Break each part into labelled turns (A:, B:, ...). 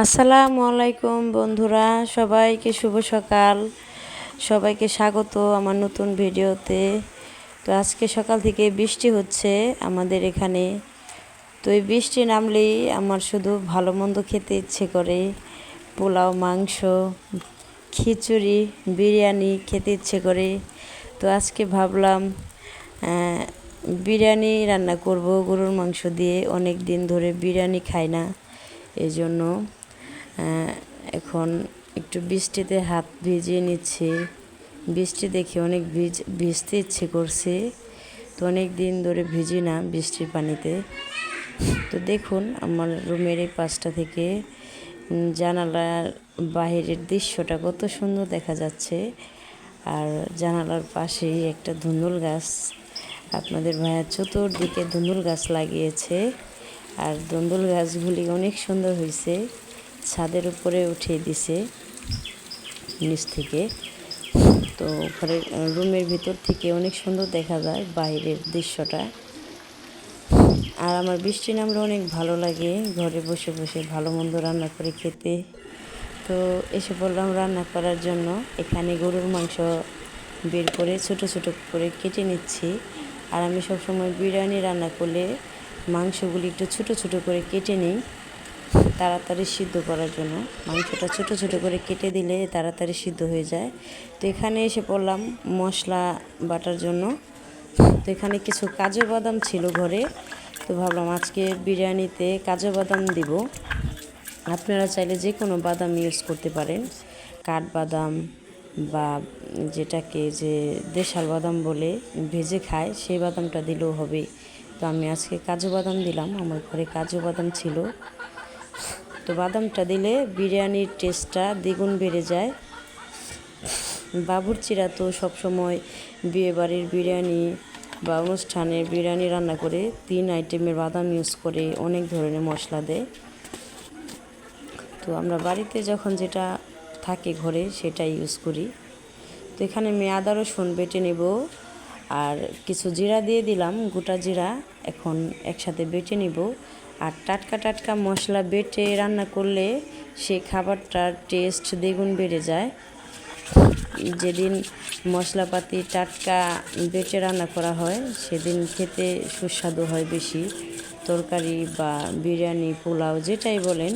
A: আসসালামু আলাইকুম বন্ধুরা, সবাইকে শুভ সকাল। সবাইকে স্বাগত আমার নতুন ভিডিওতে। তো আজকে সকাল থেকে বৃষ্টি হচ্ছে আমাদের এখানে। তো এই বৃষ্টি নামলেই আমার শুধু ভালো মন্দ খেতে ইচ্ছে করে। পোলাও, মাংস, খিচুড়ি, বিরিয়ানি খেতে ইচ্ছে করে। তো আজকে ভাবলাম বিরিয়ানি রান্না করব গরুর মাংস দিয়ে। অনেক দিন ধরে বিরিয়ানি খাই না, এই জন্য এখন একটু বৃষ্টিতে হাত ভিজিয়ে নিচ্ছি। বৃষ্টি দেখে অনেক ভিজতে ইচ্ছে করছে। তো অনেক দিন ধরে ভিজি না বৃষ্টির পানিতে। তো দেখুন আমার রুমের এই পাশটা থেকে জানালার বাহিরের দৃশ্যটা কত সুন্দর দেখা যাচ্ছে। আর জানালার পাশেই একটা ধুন্দুল গাছ। আপনাদের ভাইয়া চতুর্দিকে ধুন্দুল গাছ লাগিয়েছে। আর ধুন্দুল গাছগুলি অনেক সুন্দর হয়েছে। ছাদের উপরে উঠিয়ে দিছে নিচ থেকে। তো ঘরের রুমের ভিতর থেকে অনেক সুন্দর দেখা যায় বাইরের দৃশ্যটা। আর আমার বৃষ্টি নামলে অনেক ভালো লাগে ঘরে বসে বসে ভালো মন্দ রান্না করে খেতে। তো এসে বললাম রান্না করার জন্য। এখানে গরুর মাংস বের করে ছোট ছোট করে কেটে নিচ্ছি। আর আমি সবসময় বিরিয়ানি রান্না করলে মাংসগুলি একটু ছোট ছোট করে কেটে নিই তাড়াতাড়ি সিদ্ধ করার জন্য। মাংসটা ছোট ছোট করে কেটে দিলে তাড়াতাড়ি সিদ্ধ হয়ে যায়। তো এখানে এসে পড়লাম মশলা বাটার জন্য। তো এখানে কিছু কাজু বাদাম ছিল ঘরে। তো ভাবলাম আজকে বিরিয়ানিতে কাজু বাদাম দিব। আপনারা চাইলে যে কোনো বাদাম ইউজ করতে পারেন, কাঠবাদাম বা যেটাকে যে দেশাল বাদাম বলে ভেজে খায় সেই বাদামটা দিলেও হবে। তো আমি আজকে কাজু বাদাম দিলাম, আমার ঘরে কাজু বাদাম ছিল। তো বাদামটা দিলে বিরিয়ানির টেস্টটা দ্বিগুণ বেড়ে যায়। বাবুর্চিরা তো সবসময় বিয়েবাড়ির বিরিয়ানি বা অনুষ্ঠানের বিরিয়ানি রান্না করে 3 আইটেমের বাদাম ইউজ করে, অনেক ধরনের মশলা দেয়। তো আমরা বাড়িতে যখন যেটা থাকে ঘরে সেটাই ইউজ করি। তো এখানে আমি আদা রসুন বেটে নেব আর কিছু জিরা দিয়ে দিলাম, গোটা জিরা এখন একসাথে বেটে নিব। আর টাটকা টাটকা মশলা বেটে রান্না করলে সেই খাবারটার টেস্ট দ্বিগুণ বেড়ে যায়। যেদিন মশলাপাতি টাটকা বেটে রান্না করা হয় সেদিন খেতে সুস্বাদু হয় বেশি। তরকারি বা বিরিয়ানি, পোলাও যেটাই বলেন,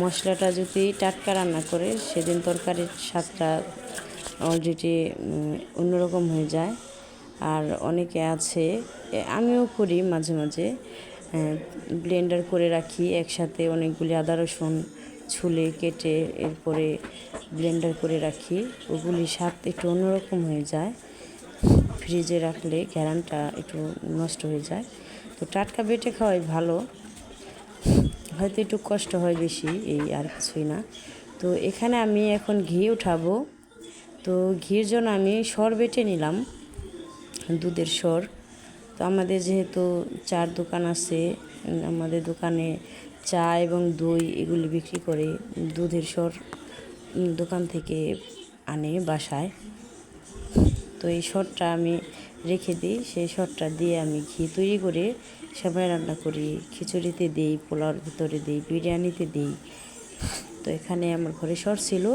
A: মশলাটা যদি টাটকা রান্না করে সেদিন তরকারির স্বাদটা অলরেডি অন্যরকম হয়ে যায়। আর অনেকে আছে, আমিও করি মাঝে মাঝে, ব্লেন্ডার করে রাখি একসাথে অনেকগুলি আদা রসুন ছুলে কেটে এরপরে ব্লেন্ডার করে রাখি। ওগুলির স্বাদ একটু অন্যরকম হয়ে যায়। ফ্রিজে রাখলে ঘ্রাণটা একটু নষ্ট হয়ে যায়। তো টাটকা বেটে খাওয়াই ভালো, হয়তো একটু কষ্ট হয় বেশি, এই আর কিছুই না। তো এখানে আমি এখন ঘি উঠাবো। তো ঘির জন্য আমি সর বেটে নিলাম, দুধের সর। তো আমাদের যেহেতু চার দোকান আছে, আমাদের দোকানে চা এবং দই এগুলি বিক্রি করে। দুধের সর দোকান থেকে আনে বাসায়। তো এই সরটা আমি রেখে দিই, সেই সরটা দিয়ে আমি ঘি তৈরি করে সবাই রান্না করি। খিচুড়িতে দিই, পোলাওর ভিতরে দিই, বিরিয়ানিতে দিই। তো এখানে আমার ঘরে সর ছিল,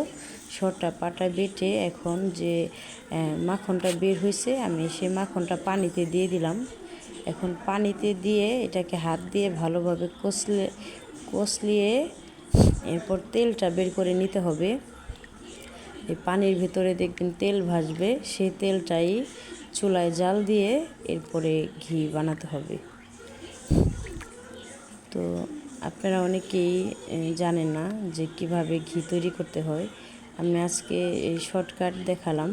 A: সরটা পাটায় বেটে এখন যে মাখনটা বের হয়েছে আমি সেই মাখনটা পানিতে দিয়ে দিলাম। এখন পানিতে দিয়ে এটাকে হাত দিয়ে ভালোভাবে কষলিয়ে এরপর তেলটা বের করে নিতে হবে। এই পানির ভিতরে দেখবেন তেল ভাসবে, সেই তেলটাই চুলায় জাল দিয়ে এরপরে ঘি বানাতে হবে। তো আপনারা অনেকেই জানেন না যে কিভাবে ঘি তৈরি করতে হয়। আমি আজকে এই শর্টকাট দেখালাম।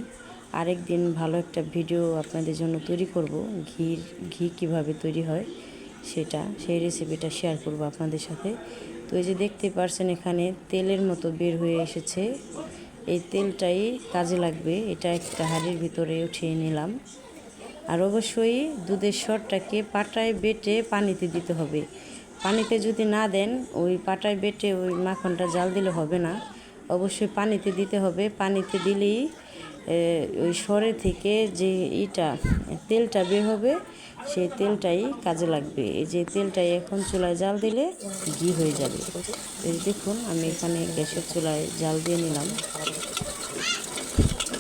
A: আরেক দিন ভালো একটা ভিডিও আপনাদের জন্য তৈরি করব, ঘি কিভাবে তৈরি হয় সেই রেসিপিটা শেয়ার করব আপনাদের সাথে। তো এই যে দেখতে পারছেন এখানে তেলের মতো বের হয়ে এসেছে, এই তেলটাই কাজে লাগবে। এটা একটা হাঁড়ির ভিতরে উঠিয়ে নিলাম। আর অবশ্যই দুধের সরটাকে পাটায় বেটে পানিতে দিতে হবে। পানিতে যদি না দেন, ওই পাটায় বেটে ওই মাখনটা জাল দিলে হবে না। অবশ্যই পানিতে দিতে হবে। পানিতে দিলেই ওই সরে থেকে যে তেলটা বের হবে, সেই তেলটাই কাজে লাগবে। এই যে তেলটাই এখন চুলায় জাল দিলে ঘি হয়ে যাবে। এই দেখুন আমি এখানে গ্যাসের চুলায় জাল দিয়ে নিলাম।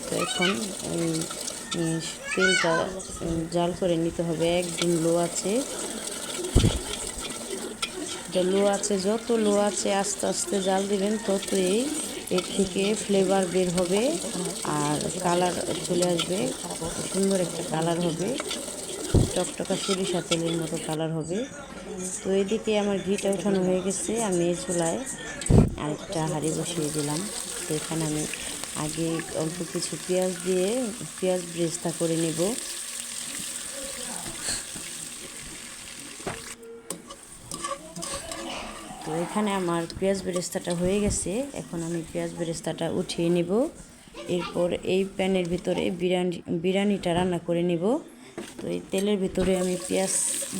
A: তো এখন তেলটা জাল করে নিতে হবে একদম লো আছে। লো আছে, যত লো আছে আস্তে আস্তে জাল দিবেন ততই এর থেকে ফ্লেভার বের হবে আর কালার চলে আসবে। সুন্দর একটা কালার হবে, টকটকা সরিষা তেলের মতো কালার হবে। তো এদিকে আমার ঘিটা উঠানো হয়ে গেছে। আমি এই চুলায় আরেকটা হাঁড়ি বসিয়ে দিলাম। তো এখানে আমি আগে অল্প কিছু পেঁয়াজ দিয়ে পেঁয়াজ ব্রেস্তা করে নেব। তো এখানে আমার পেঁয়াজ বেরেস্তাটা হয়ে গেছে। এখন আমি পেঁয়াজ বেরেস্তাটা উঠিয়ে নিব। এরপর এই প্যানের ভিতরে বিরিয়ানিটা রান্না করে নিব। তো এই তেলের ভিতরে আমি পেঁয়াজ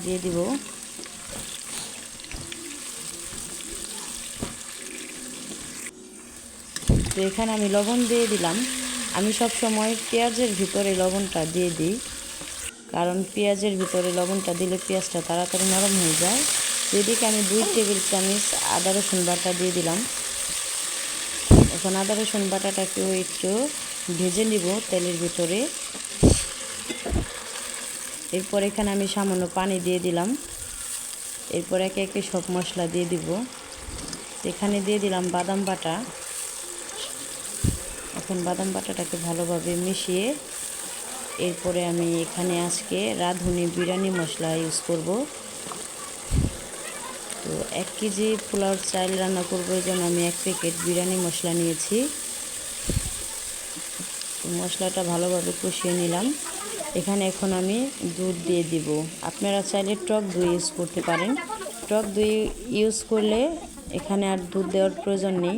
A: দিয়ে দিব। তো এখানে আমি লবণ দিয়ে দিলাম। আমি সব সময় পেঁয়াজের ভিতরে লবণটা দিয়ে দিই, কারণ পেঁয়াজের ভিতরে লবণটা দিলে পেঁয়াজটা তাড়াতাড়ি নরম হয়ে যায়। তো এদিকে আমি 2 টেবিল চামচ আদা রসুন বাটা দিয়ে দিলাম। এখন আদা রসুন বাটাটাকেও একটু ভেজে নিব তেলের ভিতরে। এরপর এখানে আমি সামান্য পানি দিয়ে দিলাম। এরপর একে একে সব মশলা দিয়ে দিব। এখানে দিয়ে দিলাম বাদাম বাটা। এখন বাদাম বাটাটাকে ভালোভাবে মিশিয়ে এরপরে আমি এখানে আজকে রাঁধুনি বিরিয়ানি মশলা ইউজ করব। তো 1 কেজি পোলাওর চাল রান্না করব, এই জন্য আমি 1 প্যাকেট বিরিয়ানি মশলা নিয়েছি। মশলাটা ভালোভাবে কষিয়ে নিলাম। এখানে এখন আমি দুধ দিয়ে দিব। আপনারা চাইলে টক দই ইউজ করতে পারেন। টক দই ইউজ করলে এখানে আর দুধ দেওয়ার প্রয়োজন নেই।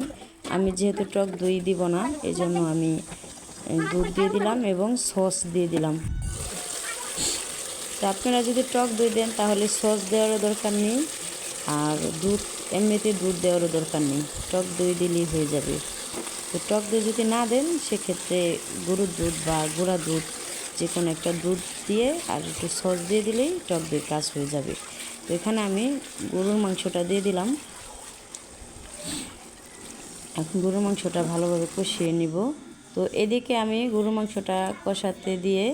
A: আমি যেহেতু টক দই দিব না, এজন্য আমি দুধ দিয়ে দিলাম এবং সস দিয়ে দিলাম। তো আপনারা যদি টক দই দেন তাহলে সস দেওয়ারও দরকার নেই, আর এমনিতে দুধ দেওয়ারও দরকার নেই, টক দই দিলেই হয়ে যাবে। তো টক দই যদি না দেন সেক্ষেত্রে গরুর দুধ বা গুঁড়া দুধ যে কোনো একটা দুধ দিয়ে আর একটু সস দিয়ে দিলেই টক দই কাজ হয়ে যাবে। তো এখানে আমি গরুর মাংসটা দিয়ে দিলাম। এখন গরুর মাংসটা ভালোভাবে কষিয়ে নিব। তো এদিকে আমি গরুর মাংসটা কষাতে দিয়ে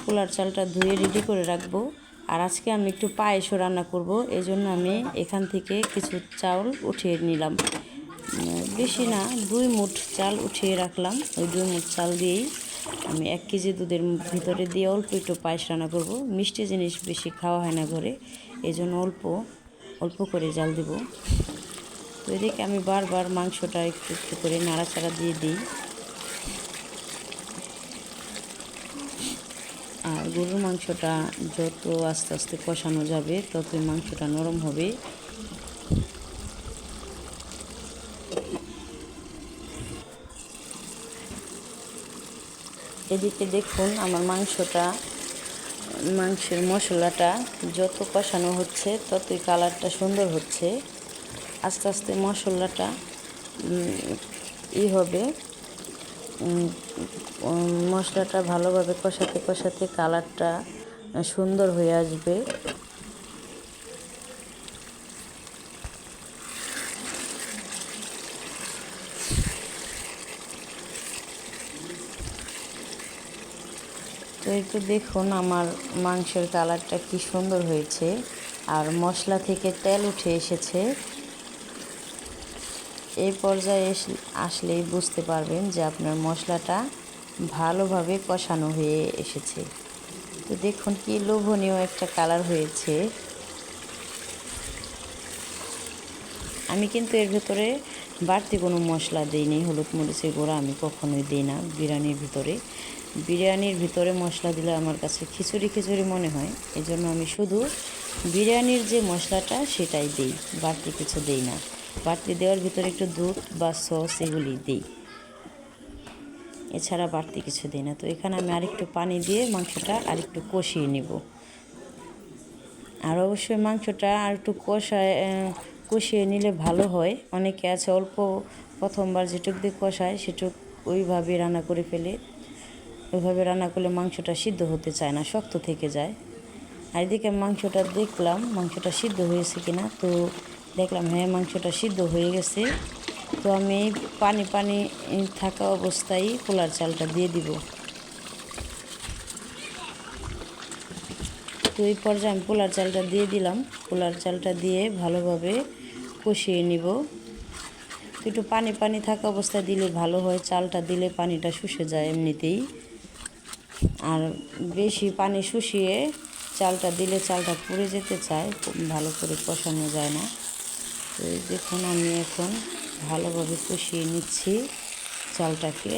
A: পোলার চালটা ধুয়ে রেডি করে রাখবো। আর আজকে আমি একটু পায়েসও রান্না করব, এজন্য আমি এখান থেকে কিছু চাউল উঠিয়ে নিলাম। বেশি না, 2 মুঠ চাল উঠিয়ে রাখলাম। ওই 2 মুঠ চাল দিয়েই আমি 1 কেজি দুধের ভিতরে দিয়ে অল্প একটু পায়েস রান্না করব। মিষ্টি জিনিস বেশি খাওয়া হয় না ঘরে, এই জন্য অল্প অল্প করে জাল দিব। তো এদিকে আমি বারবার মাংসটা একটু একটু করে নাড়াচাড়া দিয়ে দিই। আর গরুর মাংসটা যত আস্তে আস্তে কষানো যাবে ততই মাংসটা নরম হবে। এদিকে দেখুন আমার মাংসের মশলাটা যত কষানো হচ্ছে ততই কালারটা সুন্দর হচ্ছে। আস্তে আস্তে মশলাটা হবে, মশলাটা ভালোভাবে কষাতে কষাতে কালারটা সুন্দর হয়ে আসবে। তো একটু দেখুন আমার মাংসের কালারটা কি সুন্দর হয়েছে, আর মশলা থেকে তেল উঠে এসেছে। এই পর্যায়ে আসলেই বুঝতে পারবেন যে আপনার মশলাটা ভালোভাবে কষানো হয়ে এসেছে। তো দেখুন কি লোভনীয় একটা কালার হয়েছে। আমি কিন্তু এর ভেতরে বাড়তি কোনো মশলা দিইনি, হলুদ মরিচের গুঁড়া আমি কখনোই দিই না বিরিয়ানির ভিতরে। বিরিয়ানির ভিতরে মশলা দিলে আমার কাছে খিচুড়ি খিচুড়ি মনে হয়, এই জন্য আমি শুধু বিরিয়ানির যে মশলাটা সেটাই দিই, বাড়তি কিছু দিই না। বাড়তি দেওয়ার ভিতরে একটু দুধ বা সস এগুলি দিই, এছাড়া বাড়তি কিছু দিই না। তো এখানে আমি আরেকটু পানি দিয়ে মাংসটা আরেকটু কষিয়ে নিব। আর অবশ্যই মাংসটা আর একটু কষিয়ে নিলে ভালো হয়। অনেকে আছে অল্প প্রথমবার যেটুক দিয়ে কষায় সেটুক ওইভাবে রান্না করে ফেলে। ওইভাবে রান্না করলে মাংসটা সিদ্ধ হতে চায় না, শক্ত থেকে যায়। আর এদিকে মাংসটা দেখলাম মাংসটা সিদ্ধ হয়েছে কিনা, তো দেখলাম হ্যাঁ মাংসটা সিদ্ধ হয়ে গেছে। তো আমি পানি পানি থাকা অবস্থায় পোলার চালটা দিয়ে দিব। তো এই পর্যায়ে আমি পোলার চালটা দিয়ে দিলাম। পোলার চালটা দিয়ে ভালোভাবে কষিয়ে নিব। তো একটু পানি পানি থাকা অবস্থায় দিলে ভালো হয়, চালটা দিলে পানিটা শুষে যায় এমনিতেই। আর বেশি পানি শুষিয়ে চালটা দিলে চালটা পুড়ে যেতে চায়, ভালো করে কষানো যায় না। তো দেখুন আমি এখন ভালোভাবে কষিয়ে নিচ্ছি চালটাকে।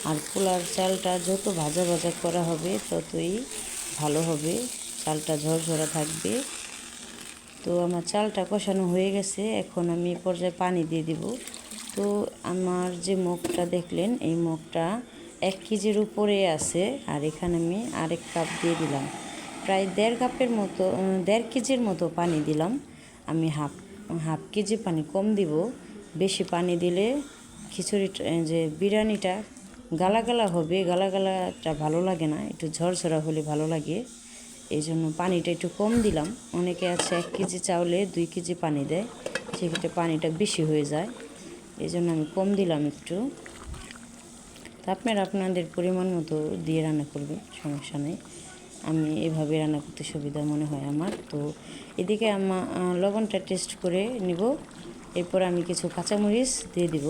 A: আর পোলার চালটা যত ভাজা ভাজা করা হবে ততই ভালো হবে, চালটা ঝরঝরা থাকবে। তো আমার চালটা কষানো হয়ে গেছে, এখন আমি এই পর্যায়ে পানি দিয়ে দিব। তো আমার যে মগটা দেখলেন এই মগটা 1 কেজির উপরে আছে, আর এখানে আমি আরেক কাপ দিয়ে দিলাম। প্রায় 1.5 কেজির মতো পানি দিলাম। আমি হাফ কেজি পানি কম দিব। বেশি পানি দিলে খিচুড়ি যে বিরিয়ানিটা গালা গালা হবে, গালা গালাটা ভালো লাগে না, একটু ঝরঝরা হলে ভালো লাগে। এই জন্য পানিটা একটু কম দিলাম। অনেকে আছে 1 কেজি চাউলে 2 কেজি পানি দেয়, সেক্ষেত্রে পানিটা বেশি হয়ে যায়। এই জন্য আমি কম দিলাম একটু। তা আপনারা আপনাদের পরিমাণ মতো দিয়ে রান্না করবেন, সমস্যা নেই। আমি এভাবে রান্না করতে সুবিধা মনে হয় আমার। তো এদিকে আমার লবণটা টেস্ট করে নিব। এরপর আমি কিছু কাঁচামরিচ দিয়ে দিব।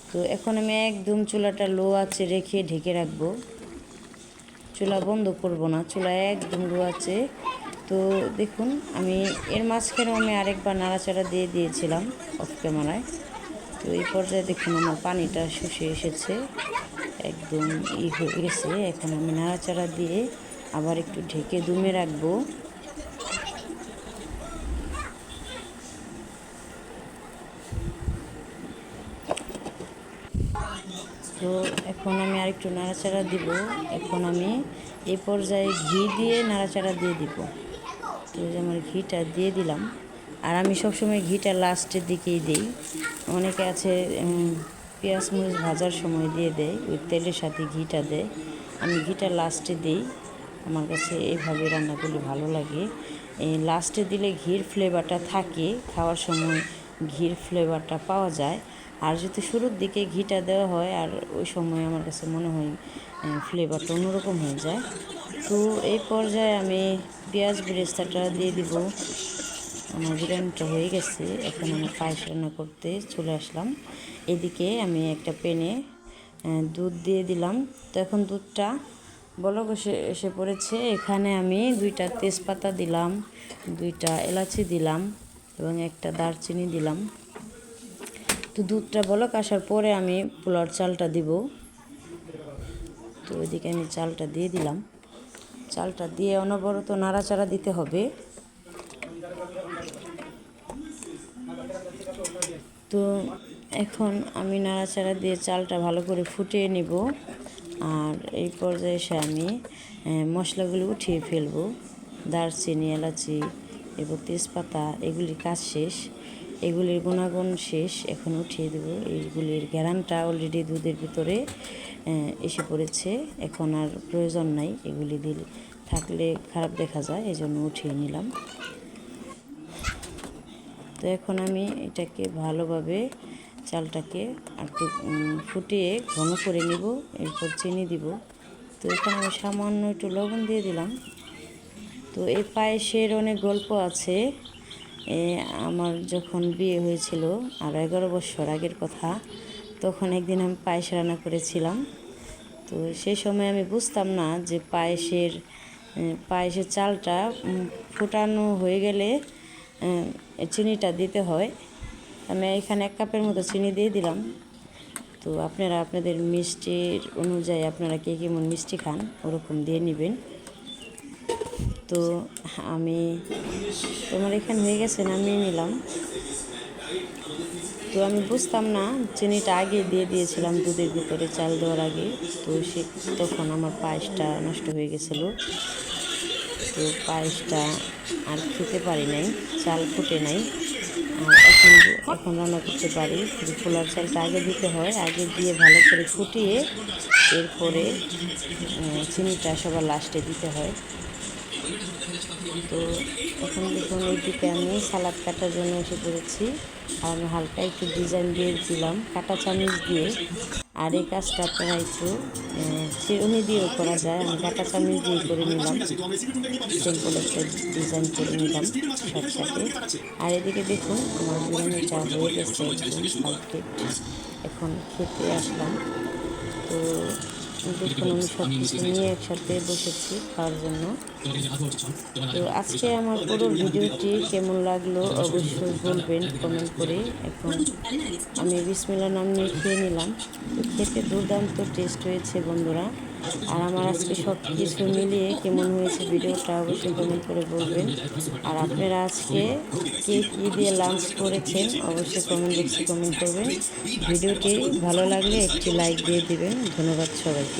A: তো এখন আমি একদম চুলাটা লো আঁচে রেখে ঢেকে রাখবো। চুলা বন্ধ করব না, চুলা একদম লো আছে। তো দেখুন আমি এর মাঝখানেও আমি আরেকবার নাড়াচাড়া দিয়ে দিয়েছিলাম অফ ক্যামেরায়। তো এই পর্যায়ে দেখুন আমার পানিটা শুষে এসেছে, একদম হয়ে গেছে। এখন আমি নাড়াচাড়া দিয়ে আবার একটু ঢেকে দমে রাখবো। তো এখন আমি আরেকটু নাড়াচাড়া দিব। এখন আমি এই পর্যায়ে ঘি দিয়ে নাড়াচাড়া দিয়ে দিব। তো আমার ঘিটা দিয়ে দিলাম। আর আমি সবসময় ঘিটা লাস্টের দিকেই দিই। অনেকে আছে পেঁয়াজ মরিচ ভাজার সময় দিয়ে দেয়, ওই তেলের সাথে ঘিটা দেয়। আমি ঘিটা লাস্টে দিই, আমার কাছে এইভাবে রান্না করলে ভালো লাগে। এই লাস্টে দিলে ঘির ফ্লেভারটা থাকে, খাওয়ার সময় ঘির ফ্লেভারটা পাওয়া যায়। আর যদি শুরুর দিকে ঘিটা দেওয়া হয় আর ওই সময় আমার কাছে মনে হয় ফ্লেভারটা অন্যরকম হয়ে যায়। তো এই পর্যায়ে আমি পেঁয়াজ বেরেস্তাটা দিয়ে দিব। আমার বিরিয়ানিটা হয়ে গেছে, এখন আমি পায়েস রান্না করতে চলে আসলাম। এদিকে আমি একটা প্যানে দুধ দিয়ে দিলাম। তো এখন দুধটা বলক এসে পড়েছে। এখানে আমি 2টা তেজপাতা দিলাম, 2টা এলাচি দিলাম এবং একটা দারচিনি দিলাম। তো দুধটা বলক আসার পরে আমি পোলাওর চালটা দিব। তো ওইদিকে আমি চালটা দিয়ে দিলাম। চালটা দিয়ে অনবরত নাড়াচাড়া দিতে হবে। তো এখন আমি নাড়াচাড়া দিয়ে চালটা ভালো করে ফুটিয়ে নিব। আর এই পর্যায়ে এসে আমি মশলাগুলো উঠিয়ে ফেলবো। দারচিনি, এলাচি এবং তেজপাতা এগুলির কাজ শেষ, এগুলির গুণাগুণ শেষ। এখন উঠিয়ে দেবো। এইগুলির ঘ্রাণটা অলরেডি দুধের ভিতরে এসে পড়েছে, এখন আর প্রয়োজন নাই। এগুলি দিলে থাকলে খারাপ দেখা যায়, এই জন্য উঠিয়ে নিলাম। তো এখন আমি এটাকে ভালোভাবে চালটাকে একটু ফুটিয়ে ঘন করে নিব, এরপর চিনি দিব। তো এখানে আমি সামান্য একটু লবণ দিয়ে দিলাম। তো এই পায়েসের অনেক গল্প আছে। আমার যখন বিয়ে হয়েছিল আর 11 বছর আগের কথা, তখন একদিন আমি পায়েস রান্না করেছিলাম। তো সেই সময় আমি বুঝতাম না যে পায়েসের চালটা ফুটানো হয়ে গেলে চিনিটা দিতে হয়। আমি এখানে 1 কাপের মতো চিনি দিয়ে দিলাম। তো আপনারা আপনাদের মিষ্টির অনুযায়ী আপনারা কে কেমন মিষ্টি খান ওরকম দিয়ে নেবেন। তো তোমার এখানে হয়ে গেছে, নামিয়ে নিলাম। তো আমি বুঝতাম না, চিনিটা আগে দিয়ে দিয়েছিলাম দুধের ভিতরে চাল দেওয়ার আগে। তো তখন আমার পায়েসটা নষ্ট হয়ে গেছিলো। তো পায়েসটা আর খেতে পারি নাই, চাল ফুটে নাই। এখন রান্না করতে পারি। পোলার চালটা আগে দিতে হয়, আগে দিয়ে ভালো করে ফুটিয়ে এরপরে চিনিটা সবার লাস্টে দিতে হয়। তো এখন দেখুন এইদিকে আমি সালাদ কাটার জন্য এসে পড়েছি। আর আমি হালকা একটু ডিজাইন দিয়ে দিলাম কাঁটা চামচ দিয়ে। আর এই কাজটা আপনারা একটু চিরুনি দিয়েও করা যায়, আমি কাঁটা চামচ দিয়ে করে নিলাম, সিম্পল একটা ডিজাইন করে নিলাম শর্টকাটে। আর এদিকে দেখুন আমার বিরিয়ানিটা হয়ে গেছে একদম পারফেক্ট। এখন খেতে আসলাম। তো দেখুন আমি সব কিছু নিয়ে একসাথে বসেছি খাওয়ার জন্য। তো আজকে আমার পুরো ভিডিওটি কেমন লাগলো অবশ্যই বলবেন কমেন্ট করে। এখন আমি বিসমিল্লাহ নাম নিয়ে খেয়ে নিলাম। তো খেতে দুর্দান্ত টেস্ট হয়েছে বন্ধুরা। আর আমার আজকে সব কিছু মিলিয়ে কেমন হয়েছে ভিডিওটা অবশ্যই কমেন্ট করে বলবেন। আর আপনারা আজকে কে কী দিয়ে লাঞ্চ করেছেন অবশ্যই কমেন্ট বক্সে কমেন্ট করবেন। ভিডিওটি ভালো লাগলে একটি লাইক দিয়ে দিবেন। ধন্যবাদ সবাইকে।